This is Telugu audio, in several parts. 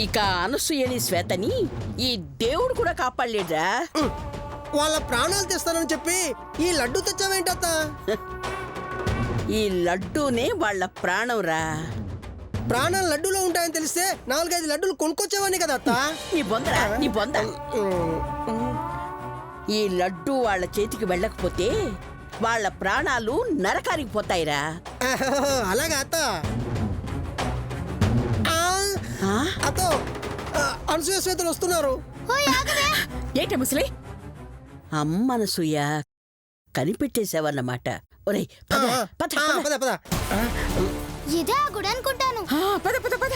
ఇక అనసూయని శ్వేతని ఈ దేవుడు కూడా కాపాడలేడురా. వాళ్ళ ప్రాణాలు తెస్తానని చెప్పి ఈ లడ్డు తెచ్చావేంటత్త? ఈ లడ్డూనే వాళ్ళ ప్రాణం రా. ప్రాణాలు లడ్డూలో ఉంటాయని తెలిస్తే 4-5 లడ్డూలు కొనుక్కొచ్చేవాడిని కదా అత్త. నీ బొందరా, నీ బొంద. ఈ లడ్డు వాళ్ళ చేతికి వెళ్ళకపోతే వాళ్ళ ప్రాణాలు నరకానికి పోతాయిరా. అలాగా అత్త? అత్త, అనసూయ శ్వేతలు వస్తున్నారు. ఏంటి ముసలి? అమ్మనసూయ కనిపెట్టేసావన్నమాట. ఒరేయ్ పద పద పద పద. ఇదే ఆ గుడి అనుకుంటాను. పద పద పద.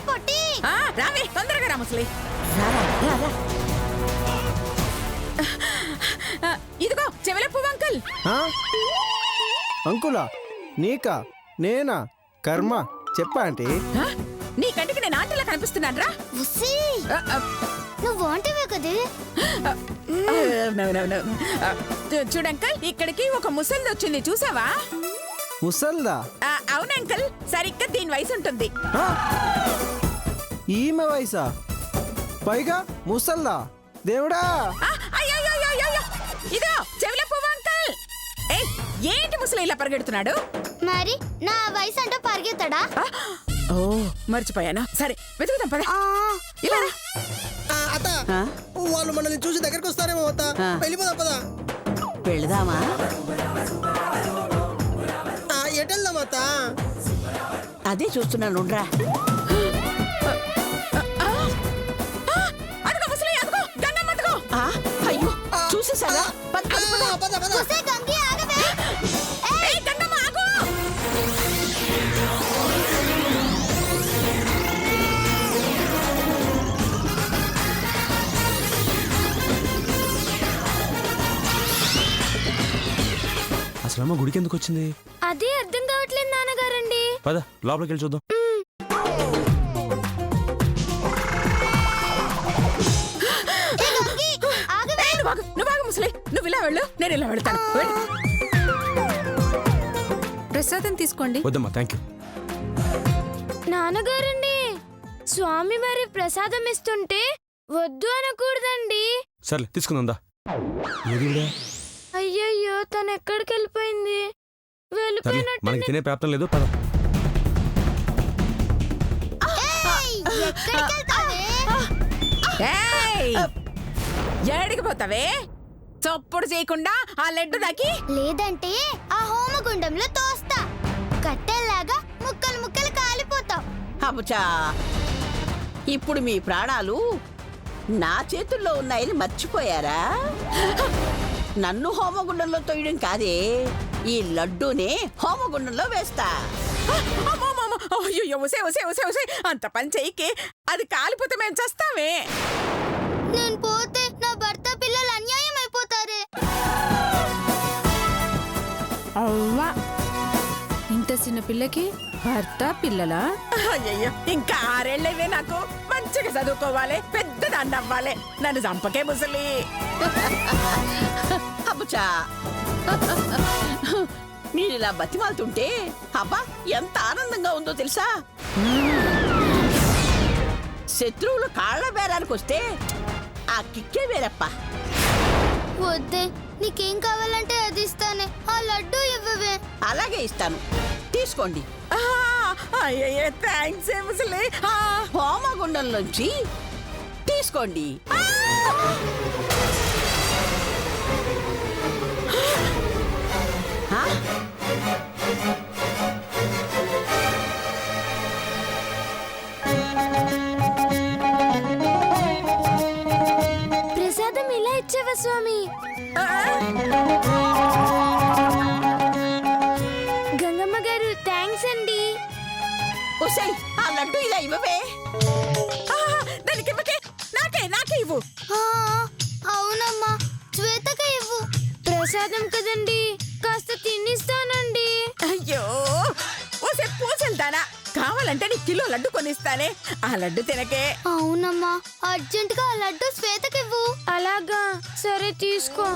పొట్టి రావే, తొందరగా రా ముసలి. ఇదిగో చెవిల పువ్వు అంకుల్. అంకులా? నీకా? నేనా? కర్మ చెప్పా అంటే. నీ కంటికి నేను ఆంటీలా కనిపిస్తున్నాను రా. నువ్వు వాంటివే కదే. చూడంకల్, ఇక్కడికి ఒక ముసలిది వచ్చింది, చూసావా? ముసల్దా? అవును అంకుల్, సరిగ్గా దీని వయసు ఉంటుంది. ఈమె వయసా? పైగా ముసల్దా? దేవుడా! ఇదో చెవిల పువ్వు అంకుల్. ఏంటి ముసలి ఇలా పరిగెడుతున్నాడు? మరి నా వయసు అంటే పరిగెత్తాడా? ఓ మర్చిపోయాను. సరే వెతుకుదాం పద. ఇలా అత్త, వాళ్ళు మనల్ని చూసి దగ్గరికి వస్తారేమో అత్త. వెళ్ళిపోదాం పద. వెళదామా? ఎటెళ్దాం అత్త? అదే చూస్తున్నాను రా. అయ్యో చూసేసారా? అసలమ్మ గుడికి ఎందుకు వచ్చింది? అదే అర్థం కావట్లేదు నాన్నగారండి. పద లోపలికి వెళ్ళి చూద్దాం. నువ్వు ఇలా వెళ్ళు, నేను ఇలా వెళ్తాను. ప్రసాదం తీసుకోండి. వద్దమ్మా, థ్యాంక్ యూ. నాన్నగారండి, స్వామి వారి ప్రసాదం ఇస్తుంటే వద్దు అనకూడదండి. సర్లే తీసుకుందా. అయ్యయ్యో, తను ఎక్కడికి వెళ్ళిపోయింది? మనకి తినే ప్రాప్తం లేదు. పద. ఏడికి పోతావే? చప్పుడు చేయకుండా ఆ లడ్డు దాకి. లేదంటే ఆ హోమగుండంలో తోస్తా. కట్టెల్లాగా ముక్కలు ముక్కలు కాలిపోతాం. అబ్బుచా, ఇప్పుడు మీ ప్రాణాలు నా చేతుల్లో ఉన్నాయని మర్చిపోయారా? నన్ను హోమగుండంలో తోయడం కాదే, ఈ లడ్డూనే హోమగుండంలో వేస్తా. అంత పని చెయ్యికి, అది కాలిపోతే మేము చస్తామే. నేను పోతే నా భర్త పిల్లలు అన్యాయం అయిపోతారే. అవ్వా, ఇంత చిన్న పిల్లకి భర్త పిల్లలా? అయ్యయ్యో, ఇంకా 6 ఏళ్ళేవే నాకు. మంచిగా చదువుకోవాలి, పెద్ద దాన్ని అవ్వాలి. నన్ను చంపకే ముసలి. అబ్బుచా, మీరు ఇలా బతిమాలుతుంటే అబ్బా ఎంత ఆనందంగా ఉందో తెలుసా? శత్రువులు కాళ్ళ బేరానికి వస్తే ఆ కిక్కే వేరప్ప. వద్దే, నీకేం కావాలంటే అది ఇస్తానే. ఆ లడ్డు ఇవ్వవే. అలాగే ఇస్తాను, తీసుకోండి. థ్యాంక్స్ ముసలి. హోమగుండంలోంచి తీసుకోండి. ప్రసాదం ఇలా ఇచ్చావా స్వామి? గంగమ్మ గారు, థ్యాంక్స్ అండి. ఒసేయ్, ఆ లడ్డు ఇలా ఇవ్వవే. దానికి ఇవ్వకే, నాకే ఇవ్వు. అవునమ్మా, శ్వేతక ఇవ్వు. ప్రసాదం కదండి, కాస్త తినిస్తానండి. అయ్యో, ఓసే పూసెళ్తానా? కావాలంటే నీ కిలో లడ్డు కొనిస్తానే. ఆ లడ్డు తినకే. అవునమ్మా, అర్జెంట్ గా ఆ లడ్డు శ్వేతకి ఇవ్వు. అలాగా, సరే తీసుకో.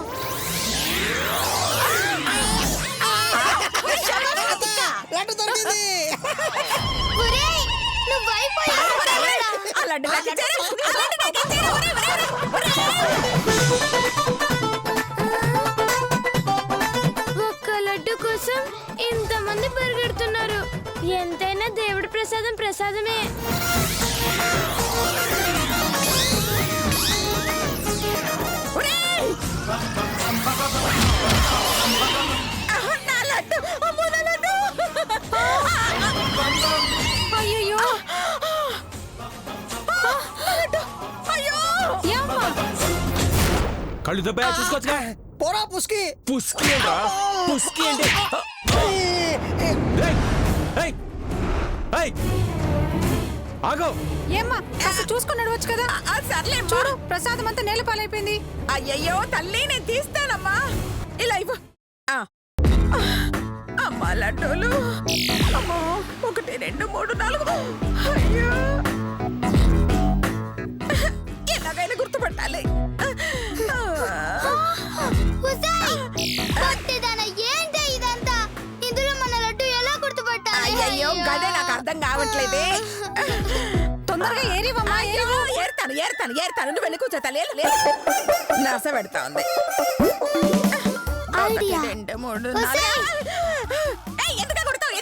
లడ్డు దొరికింది. ఒరేయ్, నువ్వు అయిపోయావు తమ్ముడా. ఆ లడ్డు నాకు ఇచ్చేరా? ఆ లడ్డు నాకు ఇచ్చేరా? ఒరేయ్. ఒక్క లడ్డు కోసం ఇంతమంది పరిగెడుతున్నారు. ఎంతైనా దేవుడి ప్రసాదం ప్రసాదమే. ఒరేయ్. నా లడ్డు, అమ్మో నా లడ్డు. అయ్యయ్యో అయ్యో. ఏమ్మా కళ్ళు దెబ్బ చూసుకోవచ్చుగా. పోరా పుస్కి. పుస్కి ఏంట్రా? పుస్కి అంటే ఏయ్, ఏయ్, ఏయ్, ఆగో. ఏమ్మా కాస్త చూసుకొని నడవచ్చు కదా. సర్లే చూడు ప్రసాదం అంతా నేల పాలైపోయింది. అయ్యయ్యో తల్లి, నేను తీస్తానమ్మా. ఇలా ఇవ్వు. అమ్మా లడ్డూలు. అమ్మో 1 2 3 4. అయ్యో ఎలాగైనా గుర్తుపట్టాలి. పొట్టిదానా, ఏంటి ఇదంతా? ఇందులో మన లడ్డు ఎలా గుర్తుపట్టాలి? అయ్యయ్యో గదే నాకు అర్థం కావట్లేదే. తొందరగా ఏరివమ్మా. అయ్యో, ఏరుతాను. నువ్వు వెళ్ళి కూర్చో తల్లి. నస పెడతా ఉంది. ఐడియా. 1 2 3 ఒసేయ్. 4. ఎందుకు కొడతావు?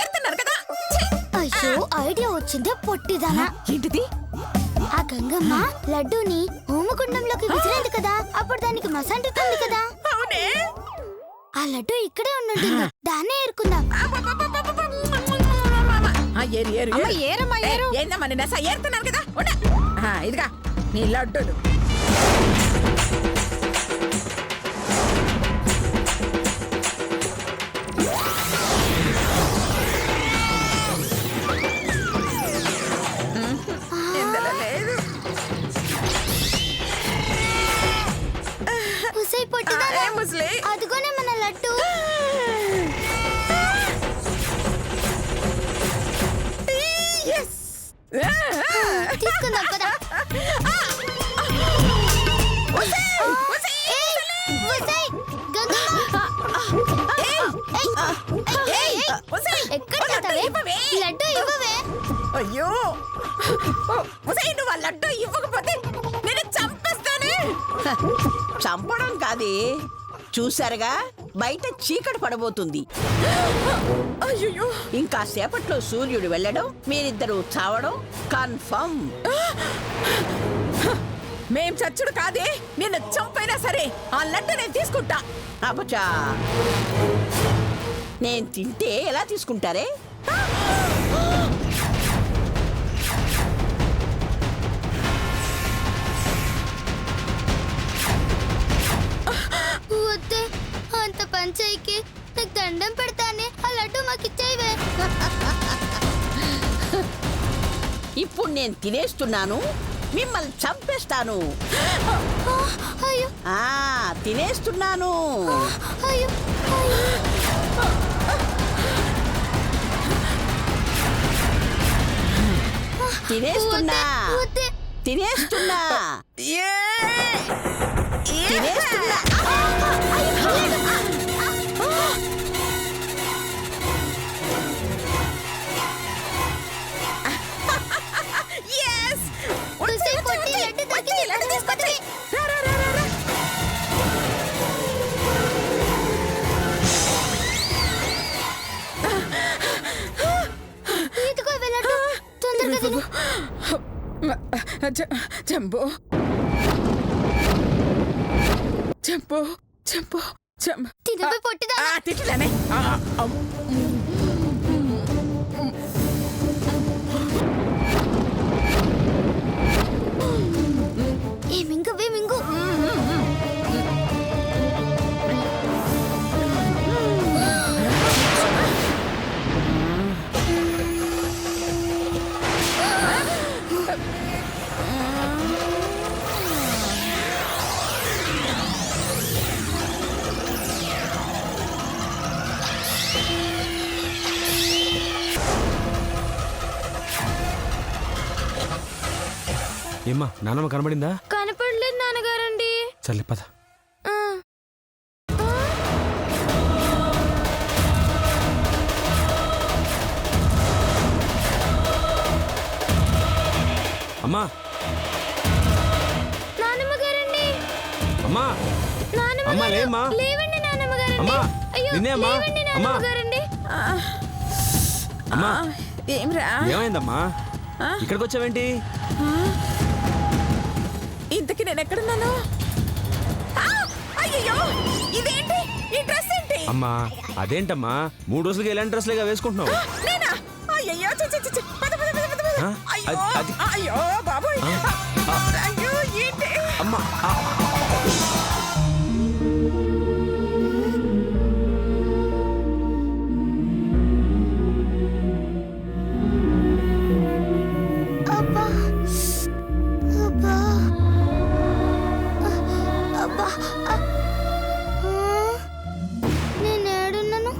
ఏరుతున్నారు కదా. ఛీ. అయ్యో, ఐడియా వచ్చిందే పొట్టిదానా. ఏంటిది? ఆ గంగమ్మ లడ్డూని హోమకుండంలోకి విసిరింది కదా, అప్పుడు దానికి మసంటుతుంది కదా. అవునే. ఆ లడ్డు ఇక్కడే ఉన్నట్టుంది. దాన్నే ఏరుకుందాం. ఏరు అమ్మ, ఏరమ్మా, ఏరు. ఏందమ్మా నేను ఏరుతున్నాను కదా. ఉండు. ఇదిగా నీ లడ్డూలు. ఇందులో లేదు. ఉసై పొట్టిదానా, ఏ ముసలి. అదిగోనే మన లడ్డు. Yes. తీసుకుందాం పద. ఏయ్, ఉసై, గంగమ్మ. ఎక్కడికి వెళ్తావే? లడ్డు ఇవ్వవే. అయ్యో ఉసై, నువ్వు ఆ లడ్డు ఇవ్వకపోతే నేను చంపేస్తానే. చంపడం కాదే, చూసారుగా బయట చీకటి పడబోతుంది. అయ్యో ఇంకా సేపట్లో సూర్యుడు వెళ్ళడం, మీరిద్దరూ చావడం కన్ఫర్మ్. మేం చచ్చుడు కాదే, నిన్ను చంపైనా సరే ఆ లడ్డు నేను తీసుకుంటా. అబచా, నేను తింటే ఎలా తీసుకుంటారే? వద్దే, అంత పంచాయికి నీకు దండం పెడతానే. ఆ లడ్డు మాకిచ్చేవే. ఇప్పుడు నేను తినేస్తున్నాను, మిమ్మల్ని చంపేస్తాను. అయ్యో, తినేస్తున్నాను. అయ్యో, తినేస్తున్నా, వద్దే. తినేస్తున్నా, ఏ తినేస్తున్నా. yes ఉసై, పొట్టి లడ్డు దొరికింది. లడ్డు తీసుకొచ్చి రా రా రా రా రా. ఇదిగో లడ్డు, తొందరగా తిను. చంపు చంపు చంపు చంపు. తినవే పొట్టిదానా. తిట్టలేనే. ఏ మింగవే, మింగు. ఏమ్మా నానమ్మ కనబడిందా? కనపడలేదు నాన్నగారండి. సర్లే పద. అమ్మా అమ్మా లేమ్మా లేవండి నానమ్మ గారండి. అమ్మా అయ్యో, నిన్నే అమ్మా లేవండి అమ్మా నానమ్మ గారండి. అమ్మా ఏమ్రా ఏమైందమ్మా ఇక్కడికి వచ్చావేంటి? ఇంతకి నేను ఎక్కడున్నాను? అయ్యో ఇదేంటి ఈ డ్రెస్ ఏంటి? అమ్మా అదేంటమ్మా 3 రోజులకి ఎలాంటి డ్రెస్లేగా వేసుకుంటున్నావు? నేనా? అయ్యయ్యో చి, చి, చి, చి. పద, పద, పద, పద, పద. ఆ? అయ్యో అది- అయ్యో బాబోయ్ అయ్యో ఏంటి? అమ్మా అబ్బా అబ్బా అబ్బా నేను ఏడున్నాను.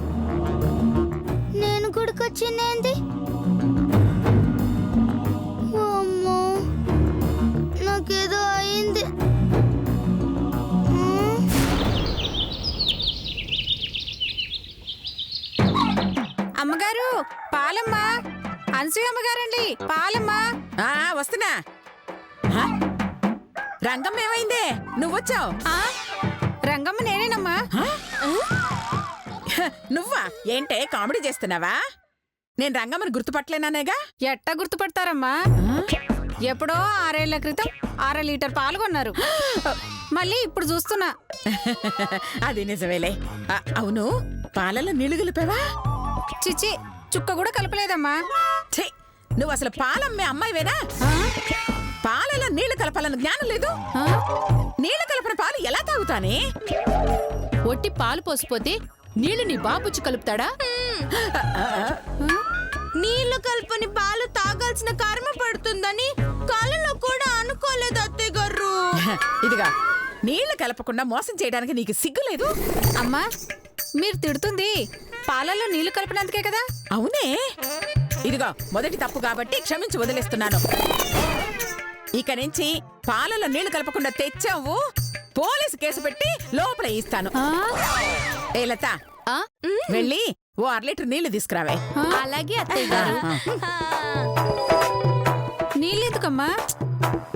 నేను గుడికొచ్చిందేంది? అమ్మో నాకేదో అయింది. అమ్మగారు పాలమ్మా, అనసూయ అమ్మగారండి పాలమ్మా. ఆ వస్తున్నా. ఆ? రంగం ఏమైందే నువ్వొచ్చావు? ఆ, రంగమ్మ నేనేనమ్మా. నువ్వా? ఏంటే కామెడీ చేస్తున్నావా? నేను రంగమ్మని గుర్తుపట్టలేనానేగా. ఎట్టా గుర్తుపడతారమ్మా? ఎప్పుడో 6 ఏళ్ల క్రితం 1/2 లీటర్ పాలు కొన్నారు. మళ్ళీ ఇప్పుడు చూస్తున్నా. అది నిజమేలే. అవును పాలలో నీళ్లు కలిపావా? చిచి, చుక్క కూడా కలపలేదమ్మా. ఛీ, నువ్వు అసలు పాలమ్మే అమ్మాయివేనా? ఆ? పాలలో నీళ్లు కలపాలన్న జ్ఞానం లేదు. ఆ? నీళ్లు కలిపిన పాలు ఎలా తాగుతానే? ఒట్టి పాలు పోసిపోతే నీళ్లు నీ బాబుచ్చి కలుపుతాడా? నీళ్లు కలుపుని పాలు తాగాల్సిన కర్మ పడుతుందని కలలో కూడా అనుకోలేదు అత్తయ్య గారు. ఇదిగా నీళ్లు కలపకుండా మోసం చేయడానికి నీకు సిగ్గులేదు? అమ్మా మీరు తిడుతుంది పాలల్లో నీళ్లు కలిపినందుకే కదా. అవునే. ఇదిగో మొదటి తప్పు కాబట్టి క్షమించి వదిలేస్తున్నాను. ఇక నుంచి పాలలో నీళ్లు కలపకుండా తెచ్చావు, పోలీసు కేసు పెట్టి లోపల ఇస్తాను. ఆ? ఏ లత, ఆ? వెళ్ళి ఓ 1/2 లీటర్ నీళ్లు తీసుకురావే. అలాగే అత్తయ్య గారు. నీళ్ళెందుకమ్మా?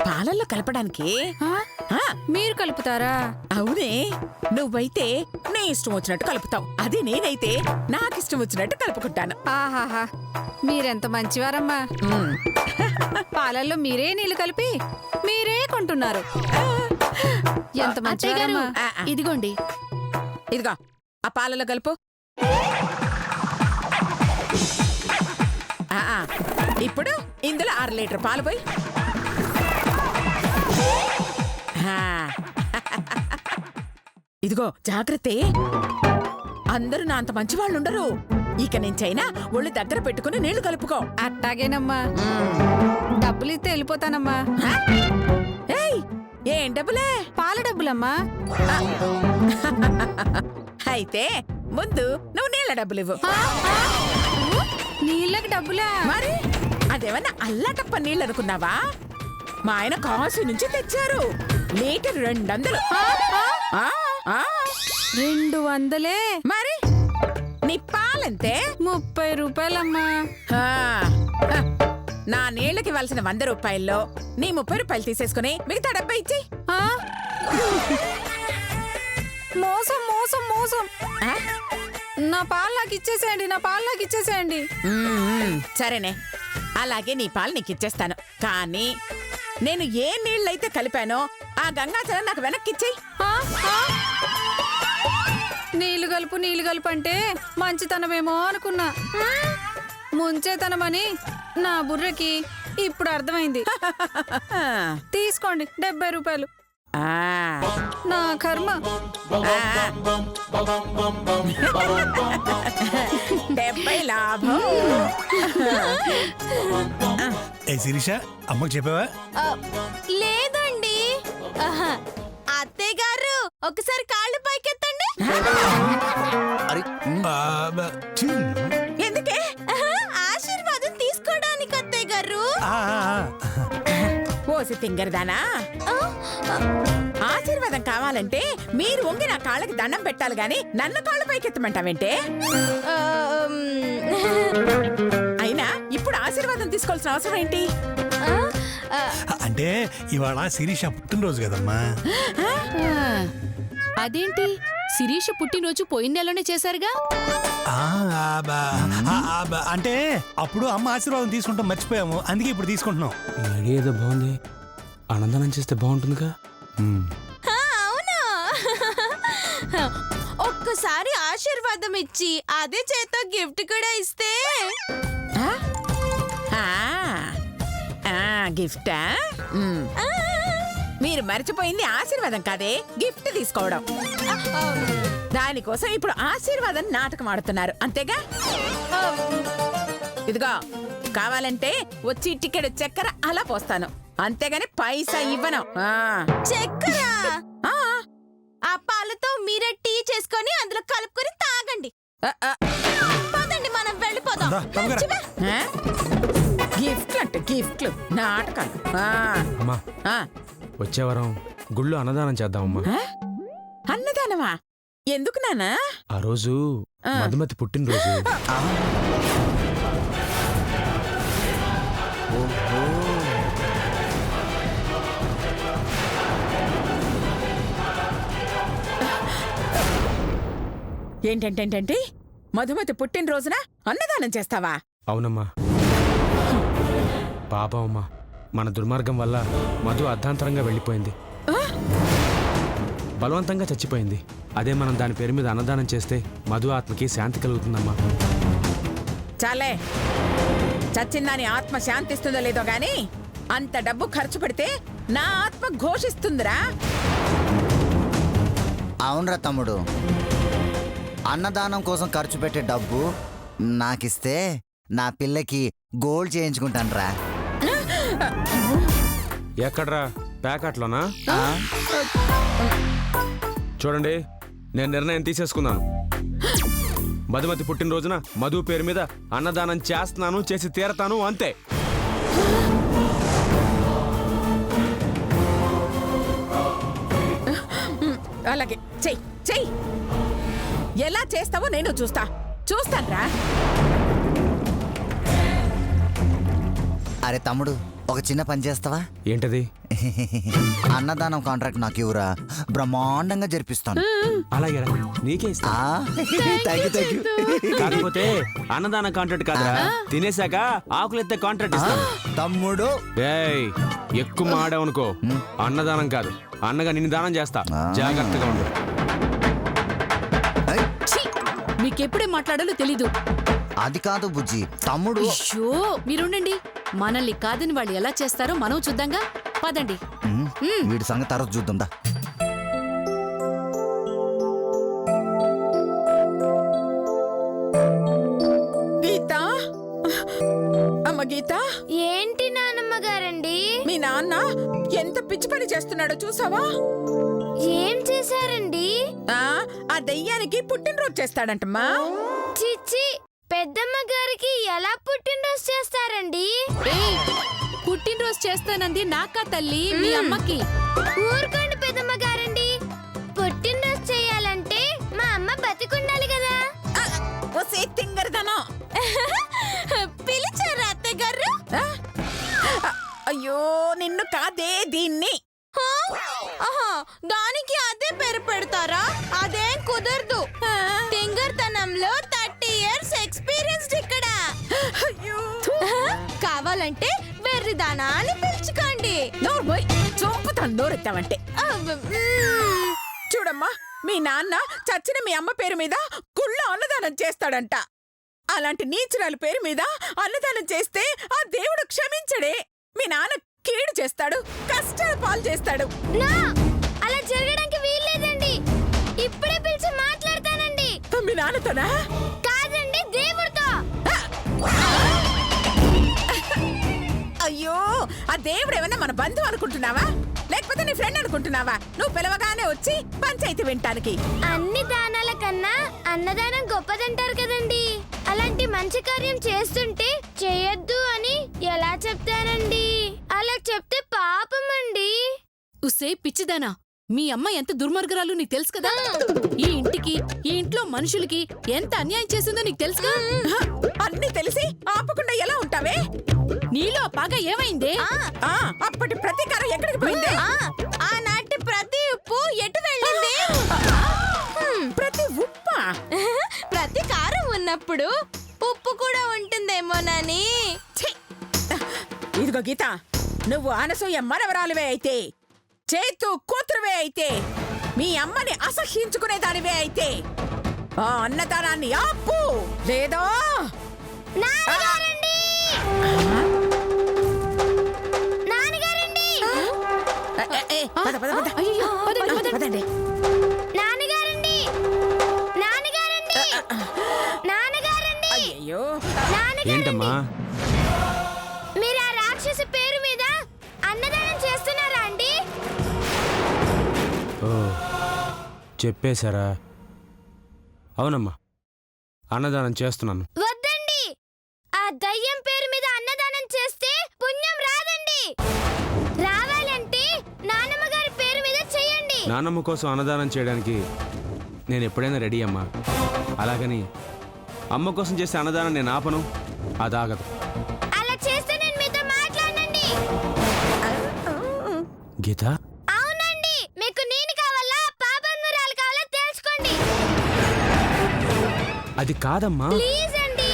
పాలల్లో కలపడానికి. ఆ? ఆ, మీరు కలుపుతారా? అవునే. నువ్వైతే నీ ఇష్టం వచ్చినట్టు కలుపుతావు, అది నేనైతే నాకు ఇష్టం వచ్చినట్టు కలుపుకుంటాను. ఆహాహా, మీరెంత మంచివారమ్మా. ఉమ్. పాలల్లో మీరే నీళ్లు కలిపి మీరే కొంటున్నారు. ఎంత అత్తయ్య గారు మంచివారమ్మా. ఇదిగోండి. ఇదిగో ఆ పాలలో కలుపు. ఇప్పుడు ఇందులో 1/2 లీటర్ పాలు పోయి. ఇదిగో జాగ్రత్త, అందరూ నా అంత మంచి వాళ్ళు ఉండరు. ఇక నుంచైనా ఒళ్ళు దగ్గర పెట్టుకుని నీళ్లు కలుపుకో. అట్టాగేనమ్మా. డబ్బులు ఇస్తే వెళ్ళిపోతానమ్మా. ఆ? ఏయ్, ఏం డబ్బులే? పాల డబ్బులమ్మా. అయితే ముందు నువ్వు నీళ్ళ డబ్బులు ఇవ్వు. నీళ్ళకి డబ్బులా? మరి అదేమన్నా అల్లాటప్ప నీళ్ళు అనుకున్నావా? మా ఆయన కాశీ నుంచి తెచ్చారు. లీటర్ 200. ఆ, ఆ. 200? మరి నీ పాలంతే. 30 రూపాయలమ్మా. ఆ, హ. నా నీళ్ళకి ఇవ్వాల్సిన 100 రూపాయల్లో నీ 30 రూపాయలు తీసేసుకుని మిగతా 70 ఇచ్చేయ్. ఆ? మోసం మోసం మోసం. ఆ? నా పాలు నాకు ఇచ్చేసేయండి, నా పాలు నాకు ఇచ్చేసేయండి. సరేనే, అలాగే నీ పాలు నీకు ఇచ్చేస్తాను. కానీ నేను ఏ నీళ్ళైతే కలిపానో ఆ గంగాజలం నాకు వెనక్కి ఇచ్చేయ్. ఆ? ఆ? నీళ్లు కలుపు అంటే మంచితనమేమో అనుకున్నా. ముంచేతనమని నా బుర్రకి ఇప్పుడు అర్థమైంది. తీసుకోండి 70 రూపాయలు. ఆ. నా కర్మ. 70 లాభం. ఏ శిరీష, అమ్మకు చెప్పావా? లేదండి. అత్తయ్య గారు ఒకసారి కాళ్ళు పైకెత్తండి. ఛీ. ఎందుకే? ఆశీర్వాదం తీసుకోవడానికి అత్తయ్య గారు. ఆ, ఆ, ఓసి తింగరదానా, ఆశీర్వాదం కావాలంటే మీరు వంగి నా కాళ్ళకి దండం పెట్టాలి గాని నన్ను కాళ్ళు పైకెత్తమంటావేంటే? అయినా ఇప్పుడు ఆశీర్వాదం తీసుకోవాల్సిన అవసరం ఏంటి? అంటే ఇవాళ శిరీష పుట్టినరోజు కదమ్మా. అదేంటి శిరీష పుట్టినరోజు పోయిన నెలలోనే చేశారుగా. అంటే అప్పుడు అమ్మ ఆశీర్వాదం తీసుకుంటాం మర్చిపోయాము, అందుకే ఇప్పుడు తీసుకుంటున్నాం. ఏదో బాగుంది, ఆనందనం చేస్తే బాగుంటుందిగా. అవునా? ఒక్కసారి ఆశీర్వాదం ఇచ్చి అదే చేత గిఫ్ట్ కూడా ఇస్తే గిఫ్టా? మీరు మర్చిపోయింది ఆశీర్వాదం కాదే, గిఫ్ట్ తీసుకోవడం. దానికోసం ఇప్పుడు ఆశీర్వాదం నాటకం ఆడుతున్నారు అంతేగా. ఇదిగో కావాలంటే వచ్చి టికెట్ చక్కెర అలా పోస్తాను, అంతేగాని పైసా ఇవ్వను. చక్కెర ఆ పాలతో మీరే టీ చేసుకొని అందులో కలుపుకొని తాగండి. పదండి మనం వెళ్ళిపోదాం. గిఫ్ట్లు అంటే గిఫ్ట్లు, నాటకాలు. అమ్మా వచ్చే వారం గుళ్ళో అన్నదానం చేద్దామమ్మా. అన్నదానమా? ఎందుకు నానా? ఆ రోజు మధుమతి పుట్టినరోజు. ఏంటంటే మధుమతి పుట్టినరోజున అన్నదానం చేస్తావా? అవునమ్మా. పాపం అమ్మా, మన దుర్మార్గం వల్ల మధు అర్ధాంతరంగా వెళ్ళిపోయింది, బలవంతంగా చచ్చిపోయింది. అదే మనం దాని పేరు మీద అన్నదానం చేస్తే మధు ఆత్మకి శాంతి కలుగుతుందమ్మా. చాలే, చచ్చిందాని ఆత్మ శాంతిస్తుందో లేదో గాని అంత డబ్బు ఖర్చు పెడితే నా ఆత్మ ఘోషిస్తుందిరా. అవునరా తమ్ముడు, అన్నదానం కోసం ఖర్చు పెట్టే డబ్బు నాకిస్తే నా పిల్లకి గోల్డ్ చేయించుకుంటానురా. ఎక్కడ్రా? ప్యాకెట్లోనా? చూడండి, నేను నిర్ణయం తీసేసుకున్నాను. మధుమతి పుట్టినరోజున మధు పేరు మీద అన్నదానం చేస్తున్నాను, చేసి తీరతాను, అంతే. అలాగే చెయ్యి చెయ్యి. ఎలా చేస్తావో నేను చూస్తాన్రా. అరే తమ్ముడు, ఒక చిన్న పని చేస్తావా? ఏంటది? అన్నదానం కాంట్రాక్ట్ నాకు ఇవ్వరా, బ్రహ్మాండంగా జరిపిస్తాను. అలాగే నీకే ఇస్తా. థాంక్యూ. కాకపోతే అన్నదాన కాంట్రాక్ట్ కాదురా, తినేసాక ఆకులెత్తే కాంట్రాక్ట్ ఇస్తాను. తమ్ముడు ఏయ్, ఎక్కువ మాడావనుకో అన్నదానం కాదు, అన్నగా నిన్ను దానం చేస్తా. జాగ్రత్తగా ఉండు. మీకెప్పుడే మాట్లాడాలో తెలీదు. అది కాదు బుజ్జి, తమ్ముడు. అయ్యో మీరుండండి, మనల్ని కాదని వాళ్ళు ఎలా చేస్తారో మనం చూద్దాంగా. పదండి. వీడి సంగతి తర్వాత చూద్దాందా. గీత, అమ్మ గీత. ఏంటి నానమ్మ గారండి? మీ నాన్న ఎంత పిచ్చి పని చేస్తున్నాడో చూసావా? ఏం చేశారండి? ఆ దెయ్యానికి పుట్టినరోజు చేస్తాడంటమ్మా. చిచ్చి, పెద్దమ్మ గారికి ఎలా పుట్టినరోజు చేస్తారండి? పుట్టినరోజు చేస్తానంది నాకా తల్లి, మీ అమ్మకి. ఊరుకోండి పెద్దమ్మ గారండి, పుట్టినరోజు చేయాలంటే మా అమ్మ బతికుండాలి కదా. పిలిచారా అత్తయ్య గారు? అయ్యో నిన్ను కాదే, దీన్ని. దానికి అదే పేరు పెడతారా? అదేం కుదరదు. తింగర్తనంలో 30 years ఎక్స్పీరియన్స్ ఇక్కడ. కావాలంటే వెర్రిదానా అని పిలుచుకోండి. చంపుతాను నోరెత్తావంటే. చూడమ్మా, మీ నాన్న చచ్చిన మీ అమ్మ పేరు మీద గుళ్ళో అన్నదానం చేస్తాడంట. అలాంటి నీచురాల పేరు మీద అన్నదానం చేస్తే ఆ దేవుడు క్షమించడే. మీ నాన్న కీడు చేస్తాడు, కష్టాల పాలు చేస్తాడు. అలా జరగడానికి వీల్లేదండి. ఇప్పుడే పిలిచి మాట్లాడతానండి. మీ నాన్నతోనా? కాదండి, దేవుడితో. అయ్యో, ఆ దేవుడు ఏమన్నా మన బంధువు అనుకుంటున్నావా, లేకపోతే నీ ఫ్రెండ్ అనుకుంటున్నావా? నువ్వు పిలవగానే వచ్చి పంచాయతీ వినటానికి. అన్ని దానాల కన్నా అన్నదానం గొప్పదంటారు కదండి. అలాంటి మంచి కార్యం చేస్తుంటే చేయొద్దు అని ఎలా చెప్తానండి? అలా చెప్తే పాపమండి. ఉసే పిచ్చిదానా, మీ అమ్మ ఎంత దుర్మార్గురాలు నీకు తెలుసు కదా. ఈ ఇంటికి ఈ ఇంట్లో మనుషులకి ఎంత అన్యాయం చేసిందో నీకు తెలుసుగా. అన్నీ తెలిసి ఆపకుండా ఎలా ఉంటావే? నీలో పగ ఏమైందే? ఆ, అప్పటి ప్రతీకారం ఎక్కడికి పోయింది? ఆనాటి ప్రతి ఉప్పు ఎటు వెళ్ళింది? ప్రతి ఉప్పా? ప్రతి కారం ఉన్నప్పుడు ఉప్పు కూడా ఉంటుందేమోనని. ఛీ! ఇదిగో గీత, నువ్వు అనసూయ మనవరాలువే అయితే, చేతు కూతురువే అయితే, మీ అమ్మని అసహ్యించుకునేదానివే అయితే ఆ అన్నదానాన్ని ఆపు, లేదో నాన్నగారండి! నాన్నగారండి! పద, పద, పద. అయ్యో, పదండి, పదండి. పదండి. నాన్నగారండి! నాన్నగారండి! నాన్నగారండి! అయ్యయ్యో. ఏంటమ్మా? మీరు ఆ రాక్షసి పేరు మీద అన్నదానం చేస్తున్నారా అండి? ఓ, చెప్పేశారా? అవునమ్మా, అన్నదానం చేస్తున్నాను. వద్దండి, ఆ దయ్యం పేరు మీద అన్నదానం చేస్తే పుణ్యం రాదండి. రావాలంటే నాన్నమ్మ గారి పేరు మీద చెయ్యండి. నానమ్మ కోసం అన్నదానం చేయడానికి నేను ఎప్పుడైనా రెడీ అమ్మా. అలాగని అమ్మ కోసం చేసే అన్నదానం నేను ఆపను, అదాగదు. అలా చేస్తే నేను మీతో మాట్లాడనండి. గీత, అవునండి, మీకు నేను కావాలా పాపన్నురాలు కావాలా తెలుసుకోండి. అది కాదమ్మా. ప్లీజ్ అండి,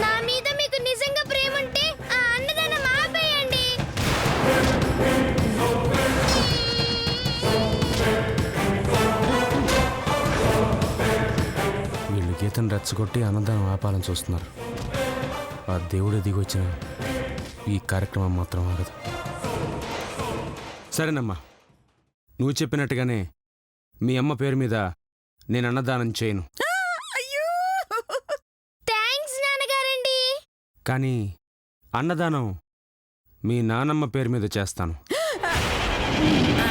నా మీద మీకు నిజంగా ప్రేమ ఉంటే ఆ అన్నదానం ఆపేయండి. వీళ్ళు గీతను రెచ్చగొట్టి అన్నదానం ఆపాలని చూస్తున్నారు. ఆ దేవుడు దిగొచ్చిన ఈ కార్యక్రమం మాత్రం ఆగదు. సరేనమ్మా, నువ్వు చెప్పినట్టుగానే మీ అమ్మ పేరు మీద నేను అన్నదానం చేయను. అయ్యో. థ్యాంక్స్ నాన్నగారండి. కానీ అన్నదానం మీ నానమ్మ పేరు మీద చేస్తాను. ఆ,